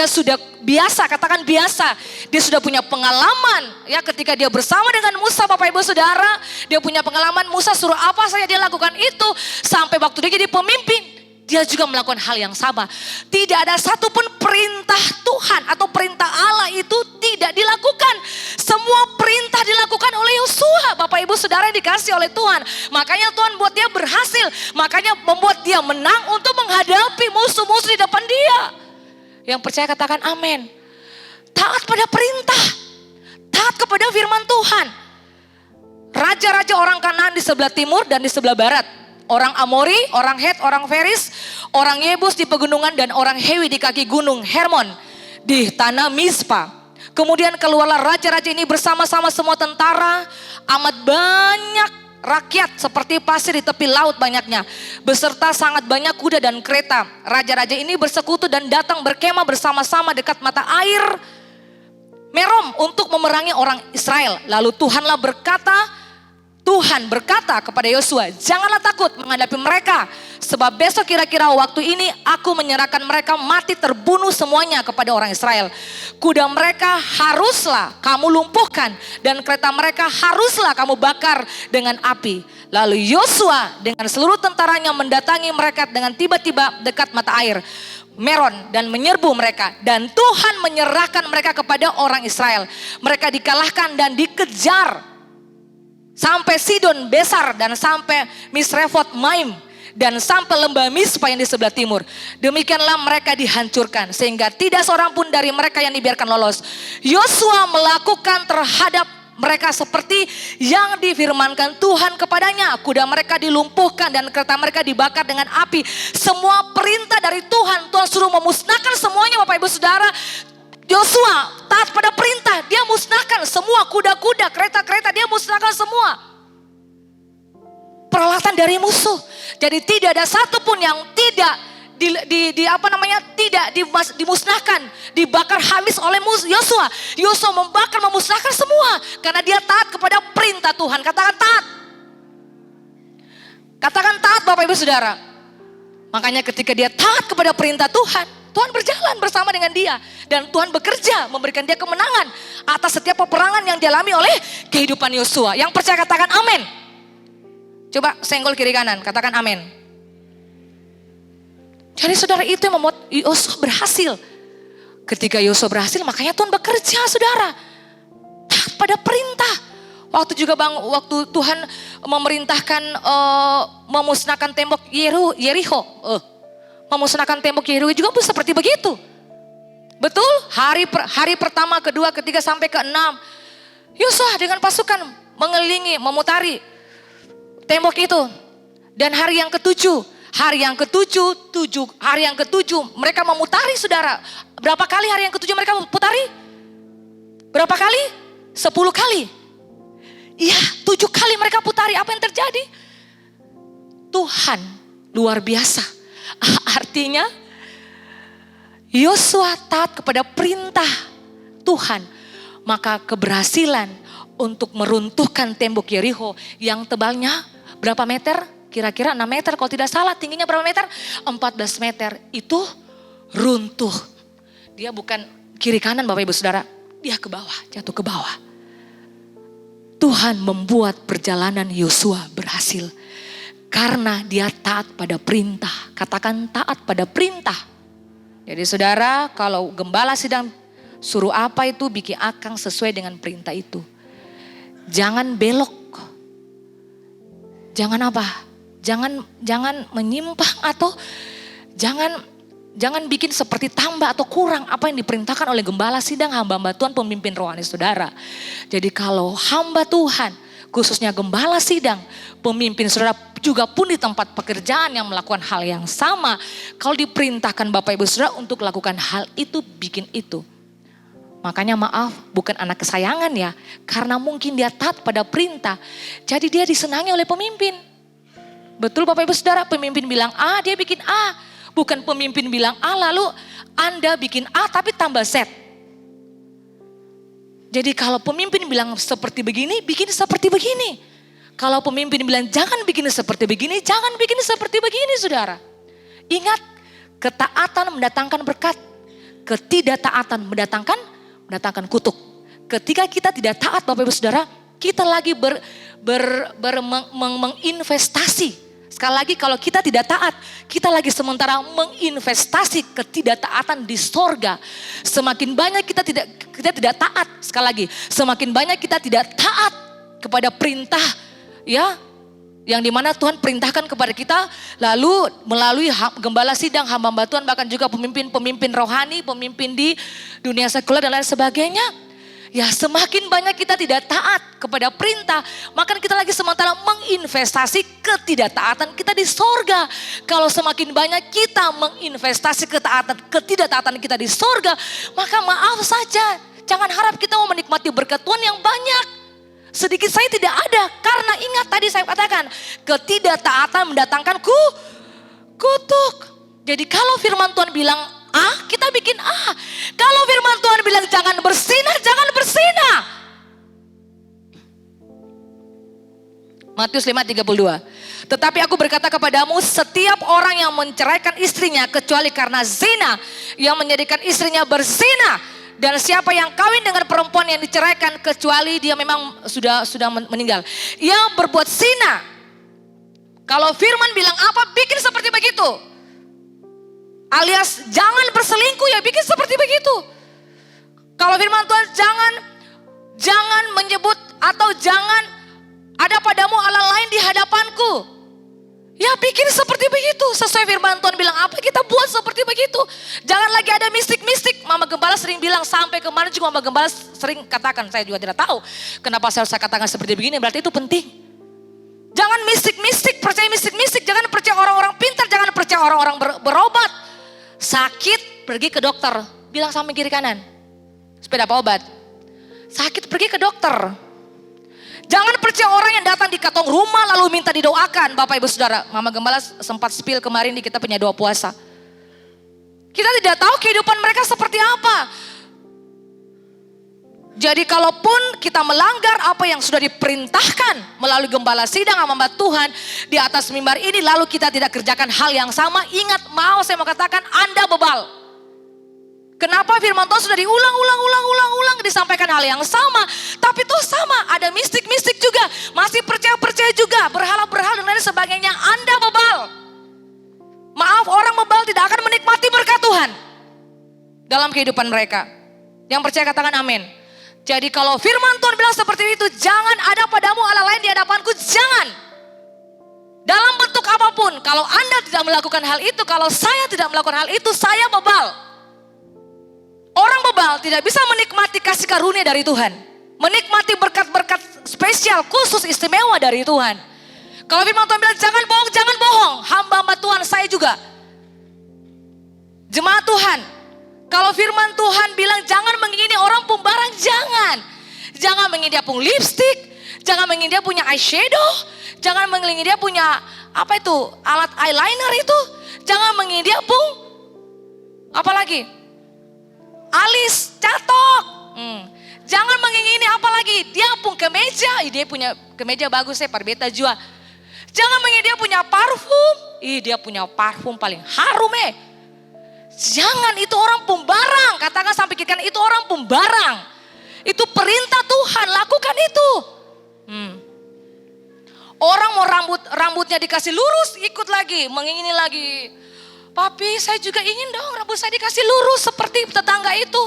sudah biasa, katakan biasa. Dia sudah punya pengalaman ya ketika dia bersama dengan Musa, Bapak Ibu Saudara. Dia punya pengalaman, Musa suruh apa saja dia lakukan itu. Sampai waktu dia jadi pemimpin, dia juga melakukan hal yang sama. Tidak ada satupun perintah Tuhan atau perintah Allah itu tidak dilakukan. Semua perintah dilakukan oleh Yosua, Bapak Ibu Saudara yang dikasih oleh Tuhan. Makanya Tuhan buat dia berhasil. Makanya membuat dia menang untuk menghadapi musuh-musuh di depan dia. Yang percaya katakan amin. Taat pada perintah. Taat kepada firman Tuhan. Raja-raja orang Kanaan di sebelah timur dan di sebelah barat. Orang Amori, orang Het, orang Feris, orang Yebus di pegunungan dan orang Hewi di kaki gunung Hermon di tanah Mispa. Kemudian keluarlah raja-raja ini bersama-sama semua tentara, amat banyak rakyat seperti pasir di tepi laut banyaknya, beserta sangat banyak kuda dan kereta. Raja-raja ini bersekutu dan datang berkemah bersama-sama dekat mata air Merom untuk memerangi orang Israel. Lalu Tuhan berkata kepada Yosua, janganlah takut menghadapi mereka, sebab besok kira-kira waktu ini aku menyerahkan mereka mati terbunuh semuanya kepada orang Israel. Kuda mereka haruslah kamu lumpuhkan dan kereta mereka haruslah kamu bakar dengan api. Lalu Yosua dengan seluruh tentaranya mendatangi mereka dengan tiba-tiba dekat mata air Meron dan menyerbu mereka, dan Tuhan menyerahkan mereka kepada orang Israel. Mereka dikalahkan dan dikejar sampai Sidon Besar dan sampai Misrefot Maim dan sampai lembah Mispa yang di sebelah timur. Demikianlah mereka dihancurkan sehingga tidak seorang pun dari mereka yang dibiarkan lolos. Yosua melakukan terhadap mereka seperti yang difirmankan Tuhan kepadanya. Kuda mereka dilumpuhkan dan kereta mereka dibakar dengan api. Semua perintah dari Tuhan, Tuhan suruh memusnahkan semuanya, Bapak Ibu Saudara. Yosua taat pada perintah, dia musnahkan semua kuda-kuda, kereta-kereta, dia musnahkan semua peralatan dari musuh. Jadi tidak ada satupun yang tidak tidak dimusnahkan, dibakar habis oleh Yosua. Yosua membakar, memusnahkan semua karena dia taat kepada perintah Tuhan. Katakan taat. Katakan taat, Bapak Ibu Saudara. Makanya ketika dia taat kepada perintah Tuhan, Tuhan berjalan bersama dengan dia. Dan Tuhan bekerja memberikan dia kemenangan atas setiap peperangan yang dialami oleh kehidupan Yosua. Yang percaya katakan amin. Coba senggol kiri kanan, katakan amin. Jadi saudara, itu yang membuat Yosua berhasil. Ketika Yosua berhasil, makanya Tuhan bekerja, saudara. Taat pada perintah. Waktu Tuhan memerintahkan memusnahkan tembok Yeriho. Memusnahkan tembok Yeriho juga seperti begitu. Betul? Hari pertama, kedua, ketiga sampai ke-6. Yosua dengan pasukan mengelilingi, memutari tembok itu. Dan hari yang ke-7 mereka memutari, saudara. Berapa kali hari yang ke-7 mereka memutari? Berapa kali? 10 kali. Iya, 7 kali mereka putari. Apa yang terjadi? Tuhan luar biasa. Artinya Yosua taat kepada perintah Tuhan, maka keberhasilan untuk meruntuhkan tembok Yeriho yang tebalnya berapa meter? Kira-kira 6 meter, kalau tidak salah. Tingginya berapa meter? 14 meter. Itu runtuh. Dia bukan kiri kanan, Bapak Ibu Saudara. Dia ke bawah, jatuh ke bawah. Tuhan membuat perjalanan Yosua berhasil karena dia taat pada perintah. Katakan taat pada perintah. Jadi saudara, kalau gembala sedang suruh apa itu, bikin akang sesuai dengan perintah itu. Jangan belok. Jangan apa? Jangan menyimpang atau jangan Jangan bikin seperti tambah atau kurang apa yang diperintahkan oleh gembala sidang, hamba-hamba Tuhan, pemimpin rohani saudara. Jadi kalau hamba Tuhan, khususnya gembala sidang, pemimpin saudara juga pun di tempat pekerjaan yang melakukan hal yang sama. Kalau diperintahkan Bapak Ibu Saudara untuk lakukan hal itu, bikin itu. Makanya maaf, bukan anak kesayangan ya. Karena mungkin dia taat pada perintah. Jadi dia disenangi oleh pemimpin. Betul Bapak Ibu Saudara, pemimpin bilang A, dia bikin A. Bukan pemimpin bilang A lalu Anda bikin A tapi tambah Z. Jadi kalau pemimpin bilang seperti begini, bikin seperti begini. Kalau pemimpin bilang jangan bikin seperti begini, jangan bikin seperti begini saudara. Ingat, ketaatan mendatangkan berkat. Ketidaktaatan mendatangkan kutuk. Ketika kita tidak taat Bapak Ibu Saudara, kita lagi menginvestasi. Sekali lagi kalau kita tidak taat, kita lagi sementara menginvestasi ketidaktaatan di sorga. Semakin banyak kita tidak taat, sekali lagi, semakin banyak kita tidak taat kepada perintah ya, yang dimana Tuhan perintahkan kepada kita, lalu melalui gembala sidang, hamba-hamba Tuhan, bahkan juga pemimpin rohani, pemimpin di dunia sekuler dan lain sebagainya. Ya semakin banyak kita tidak taat kepada perintah, maka kita lagi sementara menginvestasi ketidaktaatan kita di sorga. Kalau semakin banyak kita menginvestasi ketidaktaatan kita di sorga, maka maaf saja, jangan harap kita mau menikmati berkat Tuhan yang banyak. Sedikit saya tidak ada, karena ingat tadi saya katakan, ketidaktaatan mendatangkan kutuk. Jadi kalau firman Tuhan bilang A, kita bikin A. Kalau firman Tuhan bilang jangan bersinah, jangan bersinah. Matius 5:32. Tetapi aku berkata kepadamu, setiap orang yang menceraikan istrinya kecuali karena zina, yang menjadikan istrinya berzina. Dan siapa yang kawin dengan perempuan yang diceraikan kecuali dia memang sudah meninggal, ia berbuat zina. Kalau firman bilang apa, bikin seperti begitu. Alias jangan berselingkuh, ya bikin seperti begitu. Kalau firman Tuhan jangan menyebut atau jangan ada padamu Allah lain di hadapanku, ya bikin seperti begitu. Sesuai firman Tuhan bilang apa, kita buat seperti begitu. Jangan lagi ada mistik-mistik. Mama Gembala sering bilang, sampai kemarin juga Mama Gembala sering katakan, saya juga tidak tahu kenapa saya katakan seperti begini, berarti itu penting. Jangan mistik-mistik, percaya mistik-mistik. Jangan percaya orang-orang pintar, jangan percaya orang-orang berobat. Sakit, pergi ke dokter. Bilang sama kiri kanan, supaya dapat obat. Sakit, pergi ke dokter. Jangan percaya orang yang datang di katong rumah lalu minta didoakan. Bapak Ibu Saudara, Mama Gembala sempat spill kemarin di kita punya doa puasa. Kita tidak tahu kehidupan mereka seperti apa. Jadi kalaupun kita melanggar apa yang sudah diperintahkan melalui gembala sidang hamba Tuhan di atas mimbar ini, lalu kita tidak kerjakan hal yang sama, ingat, saya mau katakan Anda bebal. Kenapa firman Tuhan sudah diulang disampaikan hal yang sama, tapi tuh sama, ada mistik-mistik juga, masih percaya juga, berhala-berhala dan lain sebagainya. Anda bebal. Maaf, orang bebal tidak akan menikmati berkat Tuhan dalam kehidupan mereka. Yang percaya katakan amin. Jadi kalau firman Tuhan bilang seperti itu, jangan ada padamu Allah lain di hadapanku, jangan. Dalam bentuk apapun, kalau Anda tidak melakukan hal itu, kalau saya tidak melakukan hal itu, saya bebal. Orang bebal tidak bisa menikmati kasih karunia dari Tuhan. Menikmati berkat-berkat spesial, khusus, istimewa dari Tuhan. Kalau firman Tuhan bilang jangan bohong, jangan bohong. Hamba-hamba Tuhan, saya juga. Jemaat Tuhan, kalau firman Tuhan bilang jangan mengingini orang pembarang, jangan. Jangan mengingini dia punya lipstick, jangan mengingini dia punya eyeshadow, jangan mengingini dia punya alat eyeliner itu. Jangan mengingini dia apalagi? Alis, catok. Jangan mengingini apalagi? Dia punya kemeja, dia punya kemeja bagus parbeta jua. Jangan mengingini dia punya parfum, dia punya parfum paling harum Jangan, itu orang pembarang. Katakan sampai kirikan, itu orang pembarang. Itu perintah Tuhan, lakukan itu. Orang mau rambutnya dikasih lurus, ikut lagi, mengingini lagi. Papi, saya juga ingin dong rambut saya dikasih lurus seperti tetangga itu.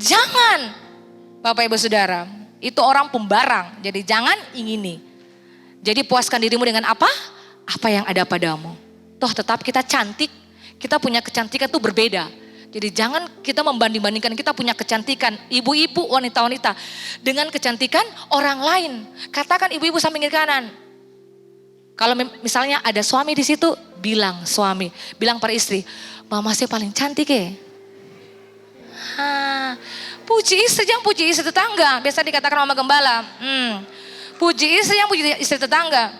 Jangan, Bapak Ibu Saudara, itu orang pembarang. Jadi jangan ingini. Jadi puaskan dirimu dengan apa? Apa yang ada padamu. Toh tetap kita cantik, Kita punya kecantikan itu berbeda. Jadi jangan kita membanding-bandingkan kita punya kecantikan ibu-ibu, wanita-wanita dengan kecantikan orang lain. Katakan ibu-ibu samping kiri kanan. Kalau misalnya ada suami di situ, bilang suami, bilang para istri, mama saya paling cantik ya. Puji istri, jangan puji istri tetangga. Biasa dikatakan mama gembala. Puji istri, yang puji istri tetangga.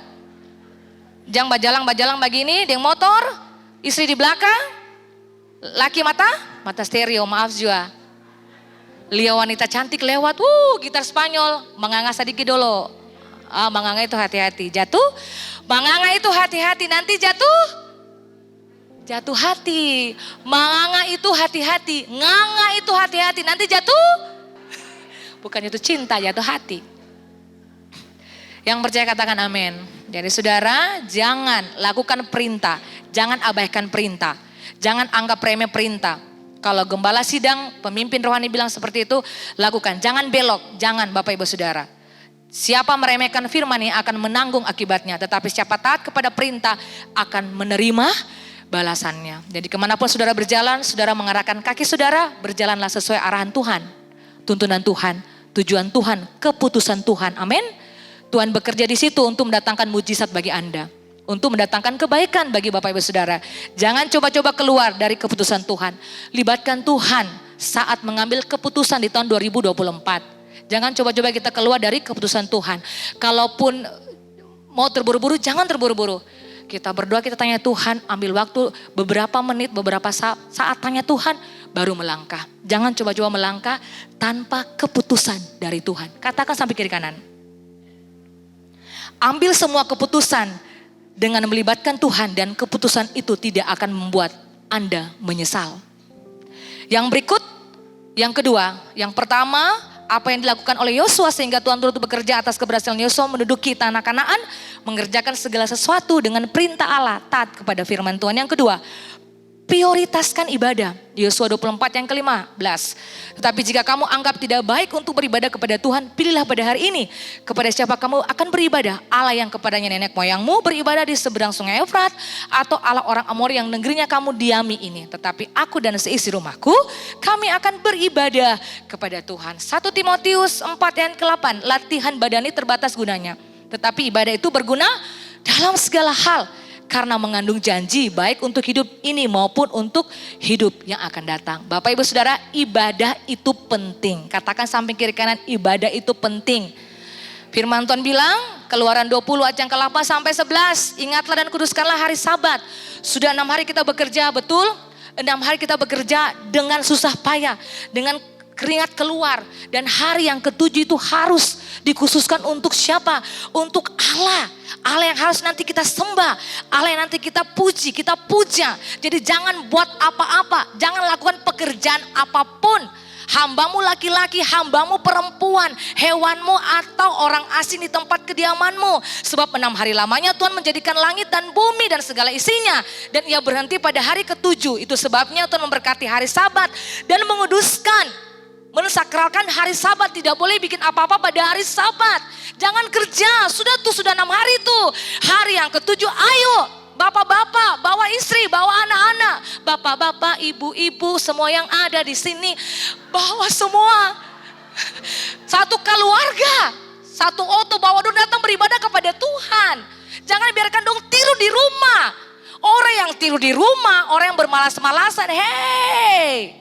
Jangan bajalang begini, dengan motor, istri di belakang, laki mata stereo, maaf juga. Lihat wanita cantik lewat, gitar Spanyol, menganga sedikit dulu. Menganga itu hati-hati, jatuh. Menganga itu hati-hati, nanti jatuh hati. Menganga itu hati-hati, nganga itu hati-hati, nanti jatuh. Bukan itu cinta, jatuh hati. Yang percaya katakan amin. Jadi saudara, jangan lakukan perintah, jangan abaikan perintah, jangan anggap remeh perintah. Kalau gembala sidang, pemimpin rohani bilang seperti itu, lakukan. Jangan belok, jangan Bapak Ibu Saudara. Siapa meremehkan firman ini akan menanggung akibatnya. Tetapi siapa taat kepada perintah akan menerima balasannya. Jadi kemanapun saudara berjalan, saudara mengarahkan kaki saudara, berjalanlah sesuai arahan Tuhan. Tuntunan Tuhan, tujuan Tuhan, keputusan Tuhan. Amin. Tuhan bekerja di situ untuk mendatangkan mujizat bagi Anda. Untuk mendatangkan kebaikan bagi Bapak Ibu Saudara. Jangan coba-coba keluar dari keputusan Tuhan. Libatkan Tuhan saat mengambil keputusan di tahun 2024. Jangan coba-coba kita keluar dari keputusan Tuhan. Kalaupun mau terburu-buru, jangan terburu-buru. Kita berdoa, kita tanya Tuhan, ambil waktu beberapa menit, beberapa saat tanya Tuhan, baru melangkah. Jangan coba-coba melangkah tanpa keputusan dari Tuhan. Katakan sampai kiri kanan. Ambil semua keputusan dengan melibatkan Tuhan dan keputusan itu tidak akan membuat Anda menyesal. Yang berikut, yang kedua, yang pertama, apa yang dilakukan oleh Yosua sehingga Tuhan turut bekerja atas keberhasilan Yosua menduduki tanah Kanaan, mengerjakan segala sesuatu dengan perintah Allah, taat kepada firman Tuhan. Yang kedua, prioritaskan ibadah. Yosua 24 yang ke-15. Tetapi jika kamu anggap tidak baik untuk beribadah kepada Tuhan, pilihlah pada hari ini kepada siapa kamu akan beribadah. Allah yang kepadanya nenek moyangmu beribadah di seberang sungai Efrat, atau Allah orang Amori yang negerinya kamu diami ini. Tetapi aku dan seisi rumahku, kami akan beribadah kepada Tuhan. 1 Timotius 4 yang ke-8. Latihan badani terbatas gunanya, tetapi ibadah itu berguna dalam segala hal. Karena mengandung janji baik untuk hidup ini maupun untuk hidup yang akan datang. Bapak Ibu Saudara, ibadah itu penting. Katakan samping kiri kanan, ibadah itu penting. Firman Tuhan bilang, Keluaran 20 ayat yang ke-8 sampai 11. Ingatlah dan kuduskanlah hari Sabat. Sudah 6 hari kita bekerja, betul? 6 hari kita bekerja dengan susah payah, dengan keringat keluar. Dan hari yang ke-7 itu harus dikhususkan untuk siapa? Untuk Allah. Allah yang harus nanti kita sembah. Allah yang nanti kita puji, kita puja. Jadi jangan buat apa-apa. Jangan lakukan pekerjaan apapun. Hambamu laki-laki, hambamu perempuan, hewanmu atau orang asing di tempat kediamanmu. Sebab 6 hari lamanya Tuhan menjadikan langit dan bumi dan segala isinya. Dan ia berhenti pada hari ke-7. Itu sebabnya Tuhan memberkati hari Sabat dan menguduskan, mensakralkan hari Sabat. Tidak boleh bikin apa-apa pada hari Sabat. Jangan kerja, sudah 6 hari itu. Hari yang ke-7, ayo bapak-bapak, bawa istri, bawa anak-anak. Bapak-bapak, ibu-ibu, semua yang ada di sini, bawa semua. Satu keluarga, satu auto, bawa dulu datang beribadah kepada Tuhan. Jangan biarkan dong tiru di rumah. Orang yang tiru di rumah, orang yang bermalas-malasan, hey,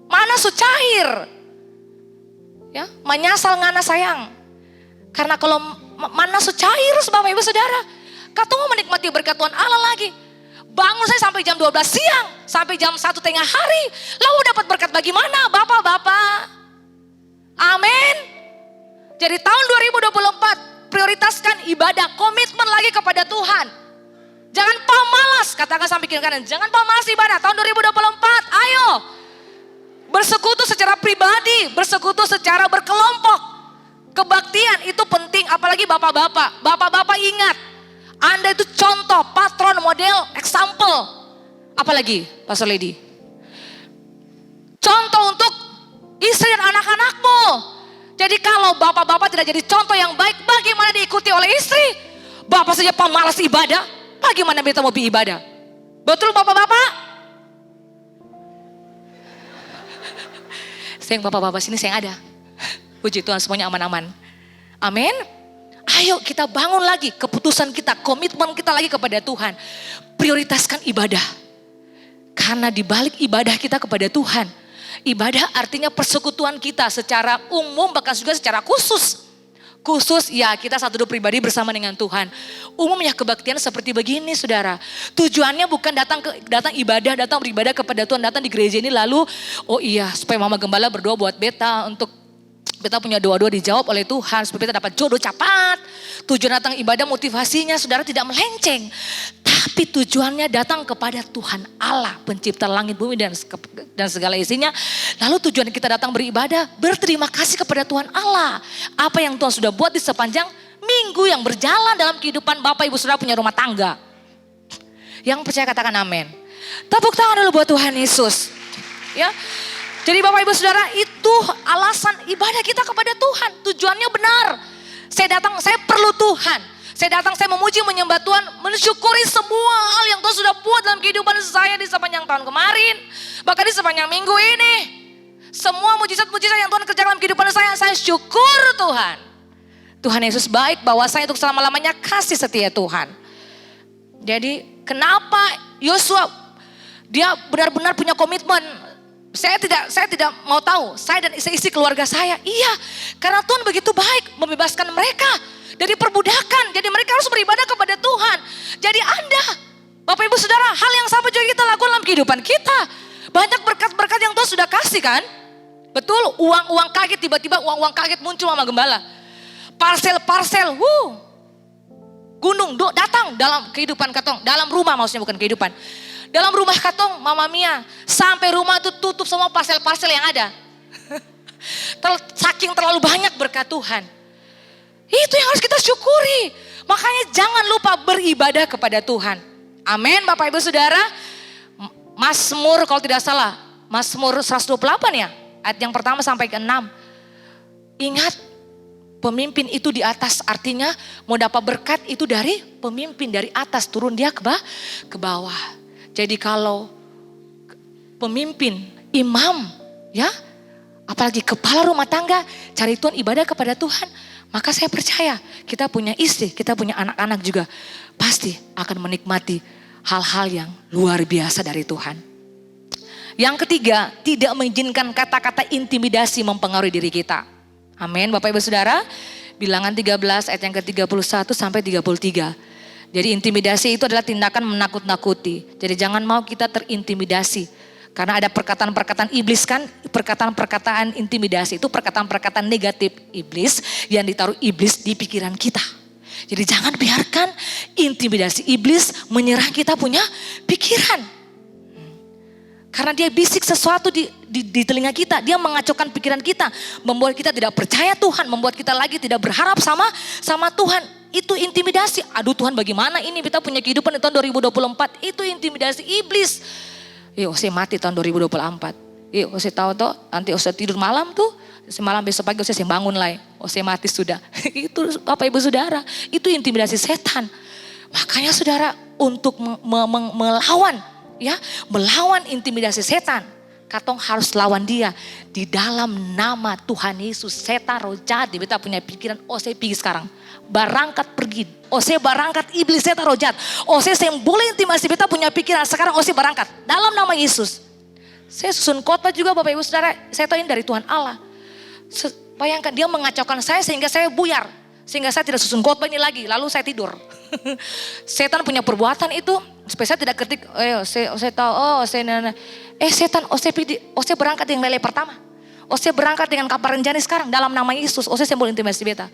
mana su cair? Ya, menyasal ngana sayang. Karena kalau mana su cair, Bapak Ibu Saudara, katanya menikmati berkat Tuhan Allah lagi. Bangun saya sampai jam 12 siang, sampai jam 1 tengah hari. Lalu dapat berkat bagaimana Bapak-bapak? Amin. Jadi tahun 2024 prioritaskan ibadah, komitmen lagi kepada Tuhan. Jangan pemalas, katakan sampai kiri kanan, jangan pemalas ibadah. Tahun 2024, ayo bersekutu secara pribadi, bersekutu secara berkelompok. Kebaktian itu penting, apalagi bapak-bapak. Bapak-bapak ingat, Anda itu contoh, patron, model, example. Apalagi, Pastor Lady? Contoh untuk istri dan anak-anakmu. Jadi kalau bapak-bapak tidak jadi contoh yang baik, bagaimana diikuti oleh istri? Bapak saja pemalas ibadah, bagaimana kita mau beribadah? Betul bapak-bapak? Saya yang bapak-bapak sini saya yang ada. Puji Tuhan semuanya aman-aman. Amin. Ayo kita bangun lagi keputusan kita, komitmen kita lagi kepada Tuhan. Prioritaskan ibadah. Karena di balik ibadah kita kepada Tuhan, ibadah artinya persekutuan kita secara umum bahkan juga secara khusus. Khusus ya kita satu hidup pribadi bersama dengan Tuhan. Umumnya kebaktian seperti begini saudara. Tujuannya bukan datang beribadah kepada Tuhan, datang di gereja ini lalu oh iya supaya mama gembala berdoa buat beta untuk beta punya doa-doa dijawab oleh Tuhan supaya beta dapat jodoh cepat. Tujuan datang ibadah motivasinya saudara tidak melenceng. Tapi tujuannya datang kepada Tuhan Allah, pencipta langit bumi dan segala isinya. Lalu tujuan kita datang beribadah, berterima kasih kepada Tuhan Allah. Apa yang Tuhan sudah buat di sepanjang minggu yang berjalan dalam kehidupan Bapak Ibu Saudara punya rumah tangga. Yang percaya katakan amin. Tepuk tangan dulu buat Tuhan Yesus. Ya. Jadi Bapak Ibu Saudara itu alasan ibadah kita kepada Tuhan. Tujuannya benar. Saya perlu Tuhan. Saya datang, saya memuji, menyembah Tuhan, mensyukuri semua hal yang Tuhan sudah buat dalam kehidupan saya di sepanjang tahun kemarin. Bahkan di sepanjang minggu ini. Semua mujizat-mujizat yang Tuhan kerjakan dalam kehidupan saya syukur Tuhan. Tuhan Yesus baik, bahwa saya untuk selama-lamanya kasih setia Tuhan. Jadi kenapa Yosua dia benar-benar punya komitmen. Saya tidak mau tahu, saya dan isi keluarga saya. Iya, karena Tuhan begitu baik membebaskan mereka dari perbudakan. Jadi mereka harus beribadah kepada Tuhan. Jadi Anda, Bapak Ibu Saudara, hal yang sama juga kita lakukan dalam kehidupan kita. Banyak berkat-berkat yang Tuhan sudah kasih kan. Betul, uang-uang kaget, tiba-tiba uang-uang kaget muncul Mama Gembala. Parsel-parsel, gunung datang dalam kehidupan katong. Dalam rumah maksudnya bukan kehidupan. Dalam rumah katong, Mama Mia, sampai rumah itu tutup semua parsel-parsel yang ada. Saking terlalu banyak berkat Tuhan. Itu yang harus kita syukuri. Makanya jangan lupa beribadah kepada Tuhan. Amin Bapak Ibu Saudara. Mazmur kalau tidak salah, Mazmur 128 ya. Ayat yang pertama sampai ke 6. Ingat, pemimpin itu di atas, artinya mau dapat berkat itu dari pemimpin, dari atas turun dia ke bawah. Jadi kalau pemimpin, imam ya, apalagi kepala rumah tangga cari Tuhan, ibadah kepada Tuhan, maka saya percaya kita punya istri, kita punya anak-anak juga pasti akan menikmati hal-hal yang luar biasa dari Tuhan. Yang ketiga, tidak mengizinkan kata-kata intimidasi mempengaruhi diri kita. Amin Bapak Ibu Saudara. Bilangan 13 ayat yang ke-31 sampai 33. Jadi intimidasi itu adalah tindakan menakut-nakuti. Jadi jangan mau kita terintimidasi. Karena ada perkataan-perkataan iblis kan, perkataan-perkataan intimidasi itu perkataan-perkataan negatif iblis yang ditaruh iblis di pikiran kita. Jadi jangan biarkan intimidasi iblis menyerang kita punya pikiran. Karena dia bisik sesuatu di telinga kita, dia mengacaukan pikiran kita, membuat kita tidak percaya Tuhan, membuat kita lagi tidak berharap sama Tuhan. Itu intimidasi. Aduh Tuhan bagaimana ini kita punya kehidupan di tahun 2024. Itu intimidasi iblis. Yuk saya mati tahun 2024. Yuk saya tahu toh nanti saya tidur malam tuh. Semalam besok pagi saya bangun lagi. Saya mati sudah. Itu Bapak Ibu Saudara. Itu intimidasi setan. Makanya saudara untuk melawan intimidasi setan. Katong harus lawan dia di dalam nama Tuhan Yesus. Setan roh jahat, beta punya pikiran, saya pergi sekarang. Berangkat pergi. Saya berangkat iblis setan roh jahat. Saya boleh intimidasi, beta punya pikiran sekarang. Saya berangkat dalam nama Yesus. Saya susun khotbah juga Bapak Ibu Saudara. Saya tahu ini dari Tuhan Allah. Bayangkan dia mengacaukan saya sehingga saya buyar. Sehingga saya tidak susun khotbah ini lagi. Lalu saya tidur. Setan punya perbuatan itu. Supaya saya tidak ketik. Saya tahu. Setan. Saya berangkat dengan lele pertama. Saya berangkat dengan kapal renjani sekarang. Dalam nama Yesus. Saya simbol intimidasi beta.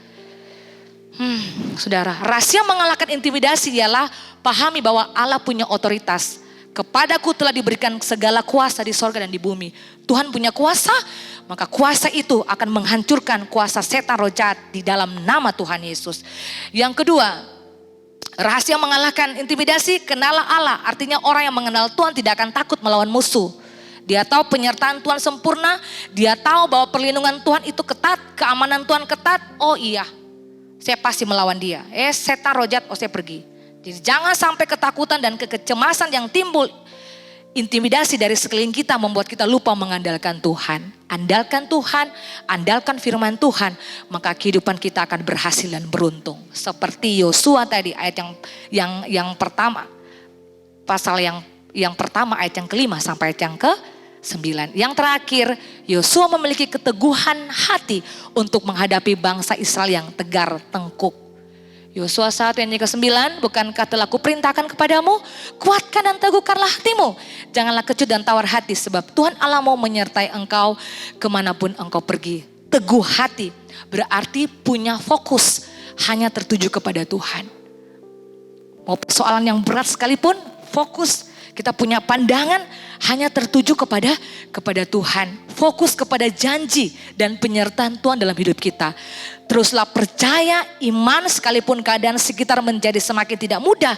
Saudara. Rahasia mengalahkan intimidasi ialah pahami bahwa Allah punya otoritas. Kepadaku telah diberikan segala kuasa di sorga dan di bumi. Tuhan punya kuasa, maka kuasa itu akan menghancurkan kuasa setan roh jahat di dalam nama Tuhan Yesus. Yang kedua, rahasia mengalahkan intimidasi, kenalah Allah. Artinya orang yang mengenal Tuhan tidak akan takut melawan musuh. Dia tahu penyertaan Tuhan sempurna, dia tahu bahwa perlindungan Tuhan itu ketat, keamanan Tuhan ketat. Oh iya, saya pasti melawan dia. Setan roh jahat, saya pergi. Jadi jangan sampai ketakutan dan kecemasan yang timbul, intimidasi dari sekeliling kita membuat kita lupa mengandalkan Tuhan. Andalkan Tuhan, andalkan firman Tuhan, maka kehidupan kita akan berhasil dan beruntung. Seperti Yosua tadi ayat yang pertama, pasal yang pertama ayat yang kelima sampai ayat yang ke-9. Yang terakhir, Yosua memiliki keteguhan hati untuk menghadapi bangsa Israel yang tegar tengkuk. Yosua 1 ayat yang ke-9, bukankah telah kuperintahkan kepadamu, kuatkan dan teguhkanlah hatimu. Janganlah kecut dan tawar hati, sebab Tuhan Allahmu menyertai engkau kemanapun engkau pergi. Teguh hati berarti punya fokus, hanya tertuju kepada Tuhan. Mau persoalan yang berat sekalipun, fokus. Kita punya pandangan hanya tertuju kepada Tuhan. Fokus kepada janji dan penyertaan Tuhan dalam hidup kita. Teruslah percaya, iman sekalipun keadaan sekitar menjadi semakin tidak mudah.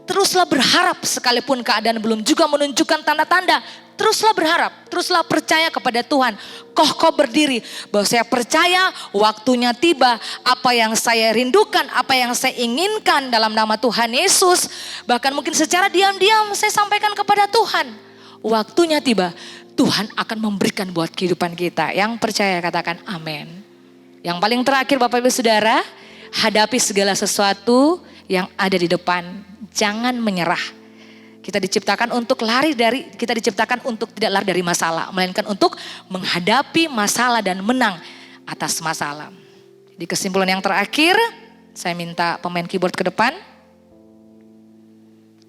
Teruslah berharap sekalipun keadaan belum juga menunjukkan tanda-tanda. Teruslah berharap, teruslah percaya kepada Tuhan. Kokoh berdiri bahwa saya percaya waktunya tiba. Apa yang saya rindukan, apa yang saya inginkan dalam nama Tuhan Yesus. Bahkan mungkin secara diam-diam saya sampaikan kepada Tuhan. Waktunya tiba, Tuhan akan memberikan buat kehidupan kita. Yang percaya katakan amin. Yang paling terakhir Bapak Ibu Saudara, hadapi segala sesuatu yang ada di depan. Jangan menyerah. Kita diciptakan untuk tidak lari dari masalah, melainkan untuk menghadapi masalah dan menang atas masalah. Di kesimpulan yang terakhir, saya minta pemain keyboard ke depan.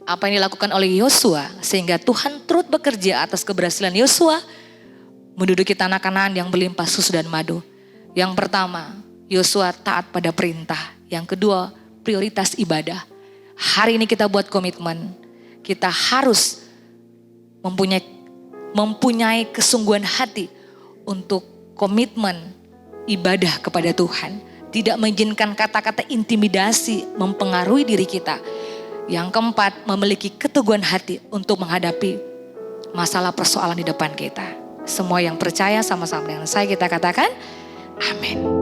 Apa yang dilakukan oleh Yosua sehingga Tuhan turut bekerja atas keberhasilan Yosua menduduki tanah Kanaan yang berlimpah susu dan madu. Yang pertama, Yosua taat pada perintah. Yang kedua, prioritas ibadah. Hari ini kita buat komitmen. Kita harus mempunyai kesungguhan hati untuk komitmen ibadah kepada Tuhan. Tidak mengizinkan kata-kata intimidasi mempengaruhi diri kita. Yang keempat, memiliki keteguhan hati untuk menghadapi masalah persoalan di depan kita. Semua yang percaya sama-sama dengan saya kita katakan amin.